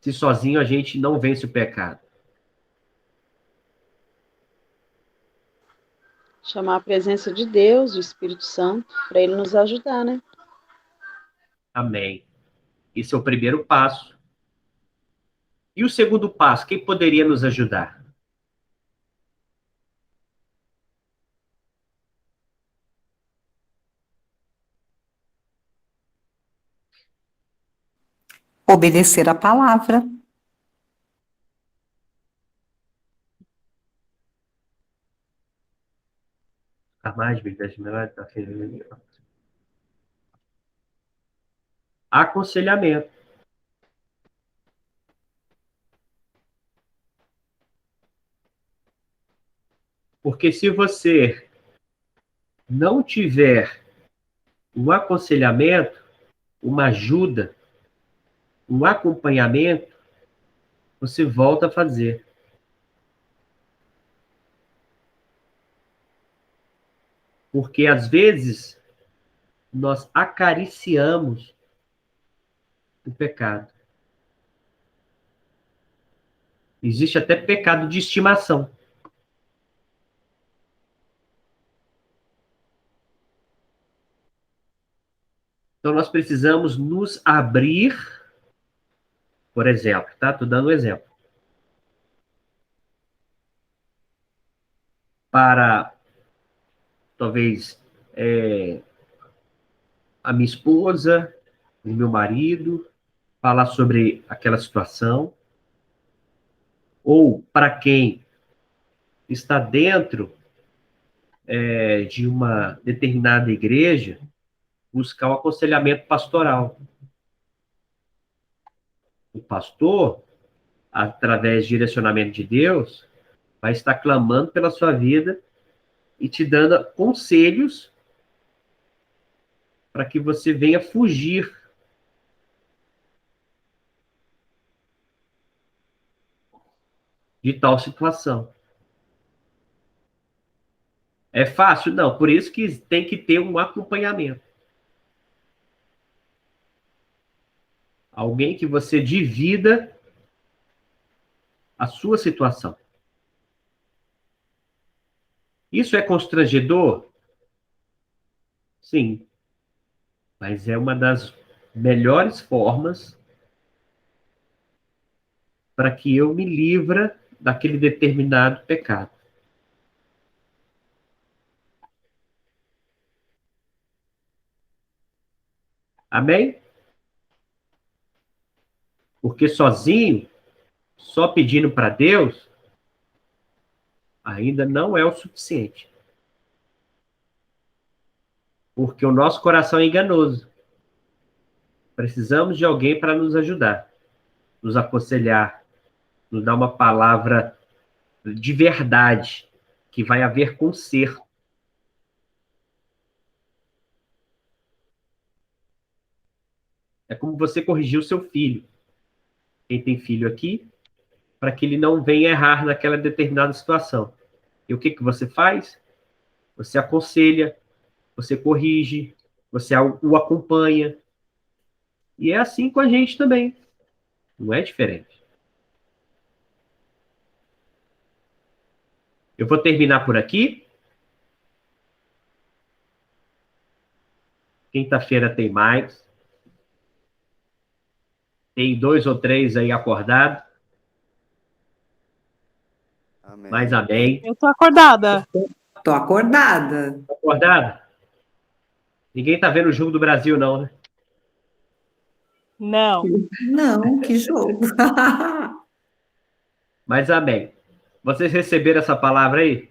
[SPEAKER 1] Se sozinho a gente não vence o pecado.
[SPEAKER 3] Chamar a presença de Deus, do Espírito Santo, para ele nos ajudar, né?
[SPEAKER 1] Amém. Esse é o primeiro passo. E o segundo passo, quem poderia nos ajudar?
[SPEAKER 2] Obedecer a palavra.
[SPEAKER 1] A mais aconselhamento. Porque se você não tiver um aconselhamento, uma ajuda, um acompanhamento, você volta a fazer. Porque às vezes nós acariciamos o pecado. Existe até pecado de estimação. Então nós precisamos nos abrir, por exemplo, tá? Estou dando um exemplo. Para, talvez, a minha esposa, o meu marido, falar sobre aquela situação. Ou para quem está dentro de uma determinada igreja, buscar o aconselhamento pastoral. O pastor, através do direcionamento de Deus, vai estar clamando pela sua vida e te dando conselhos para que você venha fugir de tal situação. É fácil? Não. Por isso que tem que ter um acompanhamento. Alguém que você divida a sua situação. Isso é constrangedor? Sim, mas é uma das melhores formas para que eu me livra daquele determinado pecado. Amém? Porque sozinho, só pedindo para Deus, ainda não é o suficiente. Porque o nosso coração é enganoso. Precisamos de alguém para nos ajudar, nos aconselhar, nos dar uma palavra de verdade, que vai haver conserto. É como você corrigir o seu filho. Quem tem filho aqui, para que ele não venha errar naquela determinada situação. E o que você faz? Você aconselha, você corrige, você o acompanha. E é assim com a gente também. Não é diferente. Eu vou terminar por aqui. Quinta-feira tem mais. Tem 2 ou 3 aí acordados.
[SPEAKER 4] Amém.
[SPEAKER 1] Mas amém.
[SPEAKER 6] Eu tô acordada.
[SPEAKER 2] Tô acordada.
[SPEAKER 1] Acordado? Ninguém tá vendo o jogo do Brasil, não, né?
[SPEAKER 6] Não.
[SPEAKER 2] Não, que jogo.
[SPEAKER 1] Mas amém. Vocês receberam essa palavra aí?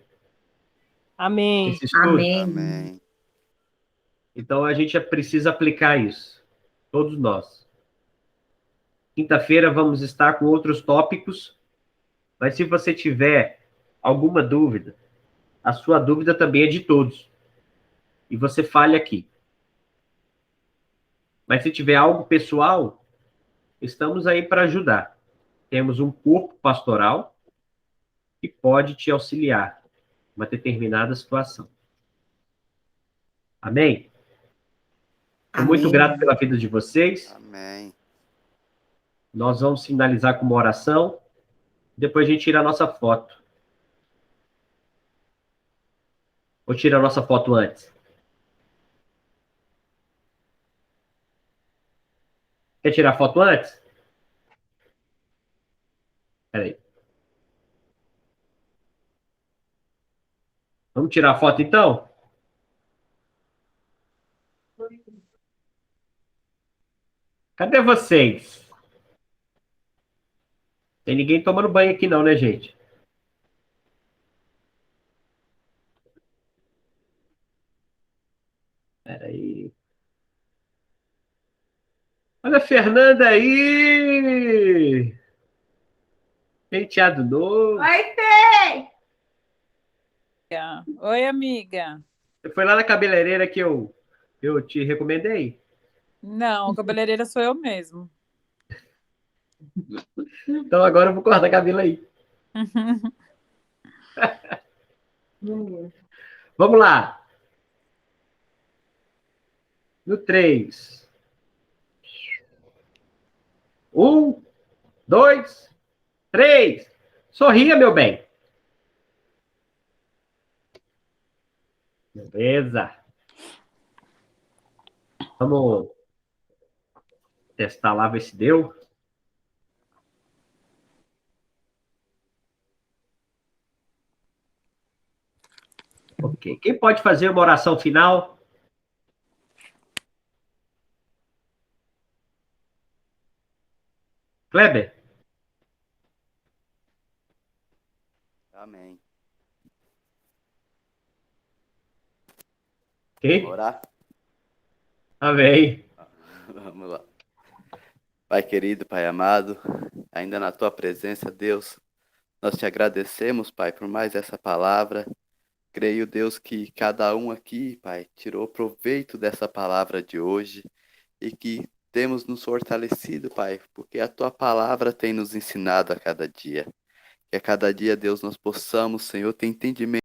[SPEAKER 6] Amém.
[SPEAKER 1] Esse estudo?
[SPEAKER 2] Amém.
[SPEAKER 4] Amém.
[SPEAKER 1] Então a gente precisa aplicar isso. Todos nós. Quinta-feira vamos estar com outros tópicos. Mas se você tiver alguma dúvida, a sua dúvida também é de todos. E você fale aqui. Mas se tiver algo pessoal, estamos aí para ajudar. Temos um corpo pastoral que pode te auxiliar em uma determinada situação. Amém? Estou muito
[SPEAKER 2] Amém.
[SPEAKER 1] grato pela vida de vocês.
[SPEAKER 4] Amém.
[SPEAKER 1] Nós vamos finalizar com uma oração. Depois a gente tira a nossa foto. Ou tira a nossa foto antes? Quer tirar a foto antes? Peraí. Vamos tirar a foto então? Cadê vocês? Tem ninguém tomando banho aqui não, né, gente? Peraí. Olha a Fernanda aí! Penteado novo.
[SPEAKER 7] Oi, amiga.
[SPEAKER 1] Você foi lá na cabeleireira que eu te recomendei?
[SPEAKER 7] Não, cabeleireira sou eu mesmo.
[SPEAKER 1] Então agora eu vou cortar cabelo aí. Vamos lá. No 3. 1, 2, 3. Sorria, meu bem. Beleza. Vamos testar lá, ver se deu. Ok. Quem pode fazer uma oração final? Kleber?
[SPEAKER 4] Amém.
[SPEAKER 1] Quem?
[SPEAKER 4] Orar?
[SPEAKER 1] Amém.
[SPEAKER 4] Vamos lá. Pai querido, Pai amado, ainda na tua presença, Deus, nós te agradecemos, Pai, por mais essa palavra. Creio, Deus, que cada um aqui, Pai, tirou proveito dessa palavra de hoje e que temos nos fortalecido, Pai, porque a tua palavra tem nos ensinado a cada dia. Que a cada dia, Deus, nós possamos, Senhor, ter entendimento